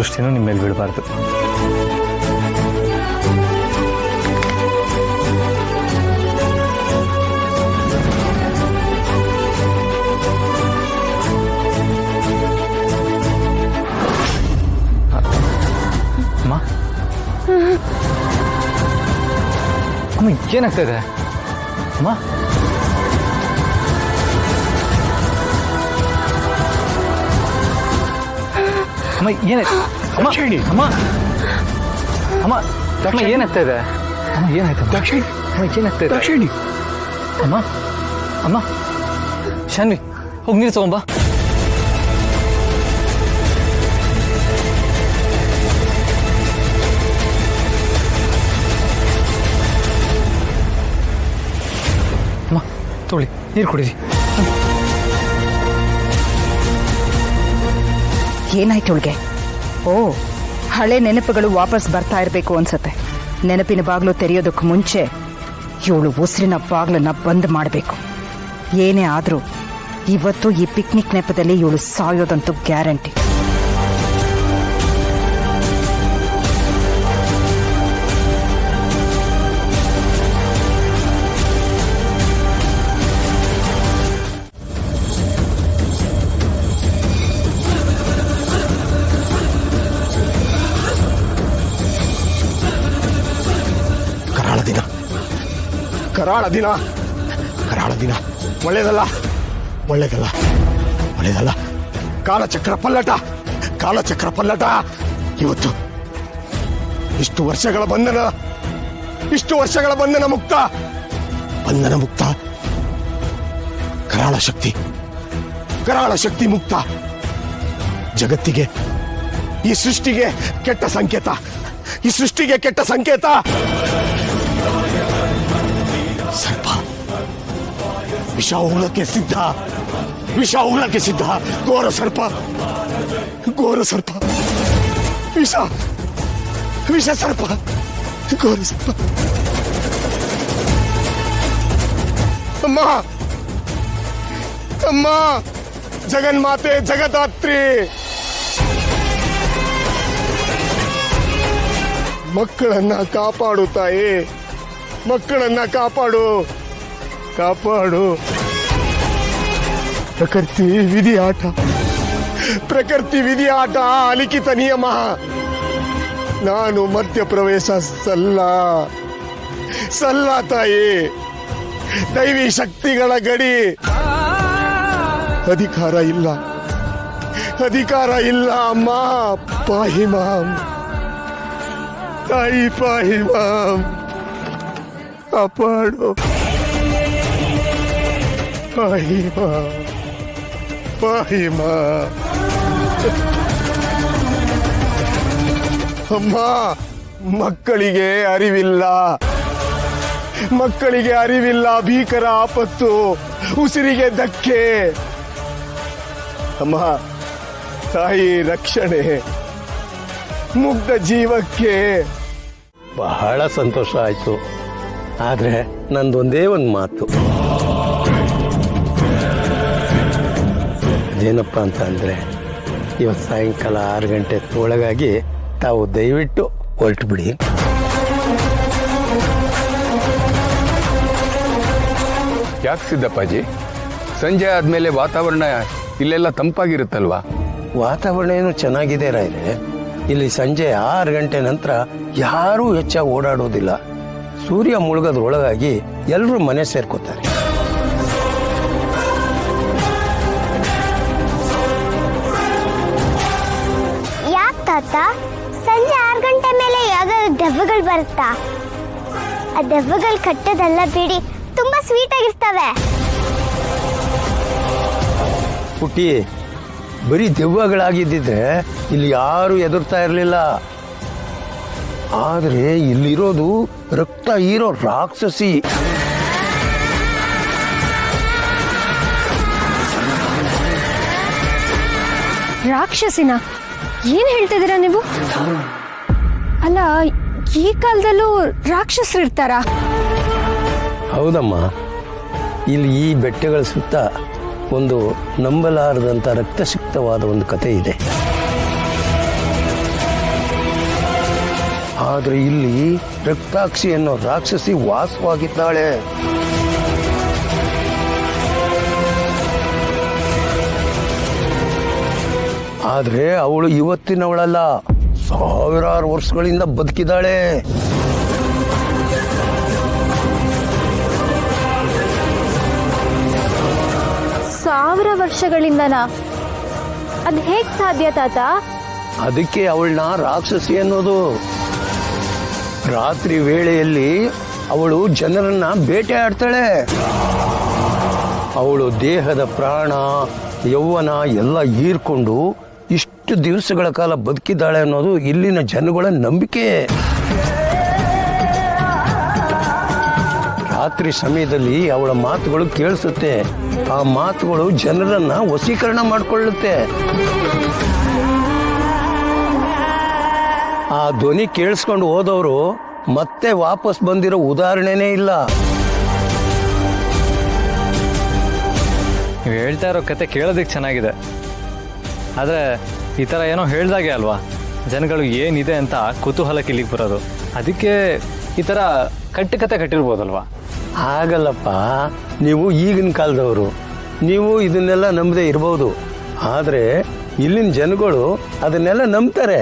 ದೃಷ್ಟಿನೂ ನಿಮ್ಮ ಮೇಲೆ ಬೀಳಬಾರ್ದು. ಅಮ್ಮ ಅಮ್ಮ ಏನಾಗ್ತಾ ಇದೆ ಅಮ್ಮ? ಅಮ್ಮ ಏನಾಯ್ತು ಅಮ್ಮ? ಅಮ್ಮ ಅಮ್ಮ ಅಮ್ಮ ಏನಾಗ್ತಾ ಇದೆ ಅಮ್ಮ? ಏನಾಯ್ತು ದಾಕ್ಷಿಣಿ? ಅಮ್ಮ ಏನಾಗ್ತಾ ಇದೆ ದಾಕ್ಷಿಣಿ? ಅಮ್ಮ ಅಮ್ಮ ಶಾನ್ವಿ ಹೋಗಿ ನೀರು ತಗೊಂಬ. ಅಮ್ಮ ತೊಗೊಳ್ಳಿ ನೀರು ಕುಡೀರಿ. ಏನಾಯ್ತು ಅವಳಿಗೆ? ಓ, ಹಳೆ ನೆನಪುಗಳು ವಾಪಸ್ ಬರ್ತಾ ಇರಬೇಕು ಅನ್ಸತ್ತೆ. ನೆನಪಿನ ಬಾಗ್ಲು ತೆರೆಯೋದಕ್ಕೆ ಮುಂಚೆ ಇವಳು ಉಸಿರಿನ ಬಾಗ್ಲನ್ನ ಬಂದ್ ಮಾಡಬೇಕು. ಏನೇ ಆದ್ರೂ ಇವತ್ತು ಈ ಪಿಕ್ನಿಕ್ ನೆಪದಲ್ಲಿ ಇವಳು ಸಾಯೋದಂತೂ ಗ್ಯಾರಂಟಿ. ಕರಾಳ ದಿನ, ಕರಾಳ ದಿನ. ಒಳ್ಳೇದಲ್ಲ, ಒಳ್ಳೇದಲ್ಲ, ಒಳ್ಳೇದಲ್ಲ. ಕಾಲಚಕ್ರ ಪಲ್ಲಟ, ಕಾಲಚಕ್ರ ಪಲ್ಲಟ. ಇವತ್ತು ಇಷ್ಟು ವರ್ಷಗಳ ಬಂಧನ, ಇಷ್ಟು ವರ್ಷಗಳ ಬಂಧನ ಮುಕ್ತ, ಬಂಧನ ಮುಕ್ತ. ಕರಾಳ ಶಕ್ತಿ, ಕರಾಳ ಶಕ್ತಿ ಮುಕ್ತ. ಜಗತ್ತಿಗೆ, ಈ ಸೃಷ್ಟಿಗೆ ಕೆಟ್ಟ ಸಂಕೇತ, ಈ ಸೃಷ್ಟಿಗೆ ಕೆಟ್ಟ ಸಂಕೇತ. ಸರ್ಪ ವಿಷ ಉಗ್ಳಕ್ಕೆ ಸಿದ್ಧ, ವಿಷ ಉಗ್ಳಕ್ಕೆ ಸಿದ್ಧ. ಘೋರ ಸರ್ಪ, ಘೋರ ಸರ್ಪ, ವಿಷ, ವಿಷ ಸರ್ಪ, ಘೋರ ಸರ್ಪ. ಅಮ್ಮ, ಅಮ್ಮ, ಜಗನ್ಮಾತೆ, ಜಗದಾತ್ರಿ, ಮಕ್ಕಳನ್ನ ಕಾಪಾಡು ತಾಯಿ, ಮಕ್ಕಳನ್ನ ಕಾಪಾಡು, ಕಾಪಾಡು. ಪ್ರಕೃತಿ ವಿಧಿ ಆಟ, ಪ್ರಕೃತಿ ವಿಧಿ ಆಟ, ಅಲಿಖಿತ ನಿಯಮ. ನಾನು ಮಧ್ಯಪ್ರವೇಶ ಸಲ್ಲ, ಸಲ್ಲ ತಾಯಿ. ದೈವಿ ಶಕ್ತಿಗಳ ಗಡಿ. ಅಧಿಕಾರ ಇಲ್ಲ, ಅಧಿಕಾರ ಇಲ್ಲ. ಅಮ್ಮ ಪಾಹಿ ಮಾಂ, ತಾಯಿ ಪಾಹಿ ಮಾಂ, ಕಾಪಾಡು. ಪಾಹಿ ಮಾಂ, ಪಾಹಿ ಮಾಂ. ಅಮ್ಮ, ಮಕ್ಕಳಿಗೆ ಅರಿವಿಲ್ಲ, ಮಕ್ಕಳಿಗೆ ಅರಿವಿಲ್ಲ. ಭೀಕರ ಆಪತ್ತು, ಉಸಿರಿಗೆ ಧಕ್ಕೆ. ಅಮ್ಮ, ತಾಯಿ ರಕ್ಷಣೆ, ಮುಗ್ಧ ಜೀವಕ್ಕೆ. ಬಹಳ ಸಂತೋಷ ಆಯ್ತು. ಆದ್ರೆ ನಂದೊಂದೇ ಒಂದು ಮಾತು. ಅದೇನಪ್ಪ ಅಂತ ಅಂದ್ರೆ, ಇವತ್ತು ಸಾಯಂಕಾಲ 6 ಗಂಟೆ ಒಳಗಾಗಿ ತಾವು ದಯವಿಟ್ಟು ಹೊರಟು ಬಿಡಿ. ಯಾಕೆ ಸಿದ್ದಪ್ಪಾಜಿ? ಸಂಜೆ ಆದ್ಮೇಲೆ ವಾತಾವರಣ ಇಲ್ಲೆಲ್ಲ ತಂಪಾಗಿರುತ್ತಲ್ವಾ? ವಾತಾವರಣ ಏನು ಚೆನ್ನಾಗಿದೆ ರಾಯ್ರೆ. ಇಲ್ಲಿ ಸಂಜೆ 6 ಗಂಟೆ ನಂತರ ಯಾರೂ ಹೆಚ್ಚಾಗಿ ಓಡಾಡೋದಿಲ್ಲ. ಸೂರ್ಯ ಮುಳುಗೋದ್ರೊಳಗಾಗಿ ಎಲ್ಲರೂ ಮನೆ ಸೇರ್ಕೋತಾರೆ. ಯಾಕೆ ತಾತ ಸಂಜೆ 6 ಗಂಟೆ ಮೇಲೆ ಯಾವ್ದಾದ್ರು ದೆವ್ವಗಳು ಬರುತ್ತಾ? ಆ ದೆವ್ವಗಳು ಕಟ್ಟೋದೆಲ್ಲ ಬಿಡಿ, ತುಂಬಾ ಸ್ವೀಟ್ ಆಗಿರ್ತವೆ. ಪುಟ್ಟಿ, ಬರೀ ದೆವ್ವಗಳಾಗಿದ್ದಿದ್ರೆ ಇಲ್ಲಿ ಯಾರು ಎದುರ್ತಾ ಇರಲಿಲ್ಲ. ಆದ್ರೆ ಇಲ್ಲಿರೋದು ರಕ್ತ ಹೀರೋ ರಾಕ್ಷಸಿ. ರಾಕ್ಷಸಿನ? ಏನ್ ಹೇಳ್ತಿದ್ದೀರಾ ನೀವು? ಅಲ್ಲ, ಈ ಕಾಲದಲ್ಲೂ ರಾಕ್ಷಸರು ಇರ್ತಾರಾ? ಹೌದಮ್ಮ, ಇಲ್ಲಿ ಈ ಬೆಟ್ಟಗಳ ಸುತ್ತ ಒಂದು ನಂಬಲಾರದಂತ ರಕ್ತಸಿಕ್ತವಾದ ಒಂದು ಕತೆ ಇದೆ. ಆದ್ರೆ ಇಲ್ಲಿ ರಕ್ತಾಕ್ಷಿ ಅನ್ನೋ ರಾಕ್ಷಸಿ ವಾಸವಾಗಿದ್ದಾಳೆ. ಆದ್ರೆ ಅವಳು ಇವತ್ತಿನವಳಲ್ಲ, ಸಾವಿರಾರು ವರ್ಷಗಳಿಂದ ಬದುಕಿದ್ದಾಳೆ. ಸಾವಿರ ವರ್ಷಗಳಿಂದನಾ? ಅದು ಹೇಗ್ ಸಾಧ್ಯ ತಾತ? ಅದಕ್ಕೆ ಅವಳನ್ನ ರಾಕ್ಷಸಿ ಅನ್ನೋದು. ರಾತ್ರಿ ವೇಳೆಯಲ್ಲಿ ಅವಳು ಜನರನ್ನ ಬೇಟೆ ಆಡ್ತಾಳೆ. ಅವಳು ದೇಹದ ಪ್ರಾಣ ಯೌವನ ಎಲ್ಲ ಹೀರ್ಕೊಂಡು ಇಷ್ಟು ದಿವಸಗಳ ಕಾಲ ಬದುಕಿದ್ದಾಳೆ ಅನ್ನೋದು ಇಲ್ಲಿನ ಜನಗಳ ನಂಬಿಕೆ. ರಾತ್ರಿ ಸಮಯದಲ್ಲಿ ಅವಳ ಮಾತುಗಳು ಕೇಳಿಸುತ್ತೆ. ಆ ಮಾತುಗಳು ಜನರನ್ನ ವಶೀಕರಣ ಮಾಡಿಕೊಳ್ಳುತ್ತೆ. ಆ ಧ್ವನಿ ಕೇಳಿಸ್ಕೊಂಡು ಹೋದವರು ಮತ್ತೆ ವಾಪಸ್ ಬಂದಿರೋ ಉದಾಹರಣೆನೇ ಇಲ್ಲ. ನೀವು ಹೇಳ್ತಾ ಇರೋ ಕತೆ ಕೇಳೋದಕ್ಕೆ ಚೆನ್ನಾಗಿದೆ, ಆದರೆ ಈ ಥರ ಏನೋ ಹೇಳ್ದಾಗೆ ಅಲ್ವಾ ಜನಗಳು ಏನಿದೆ ಅಂತ ಕುತೂಹಲಕ್ಕೆ ಇಲ್ಲಿಗೆ ಬರೋದು. ಅದಕ್ಕೆ ಈ ಥರ ಕತೆ ಕಟ್ಟಿರ್ಬೋದಲ್ವಾ? ಆಗಲ್ಲಪ್ಪ, ನೀವು ಈಗಿನ ಕಾಲದವರು, ನೀವು ಇದನ್ನೆಲ್ಲ ನಂಬದೇ ಇರ್ಬೋದು. ಆದರೆ ಇಲ್ಲಿನ ಜನಗಳು ಅದನ್ನೆಲ್ಲ ನಂಬ್ತಾರೆ.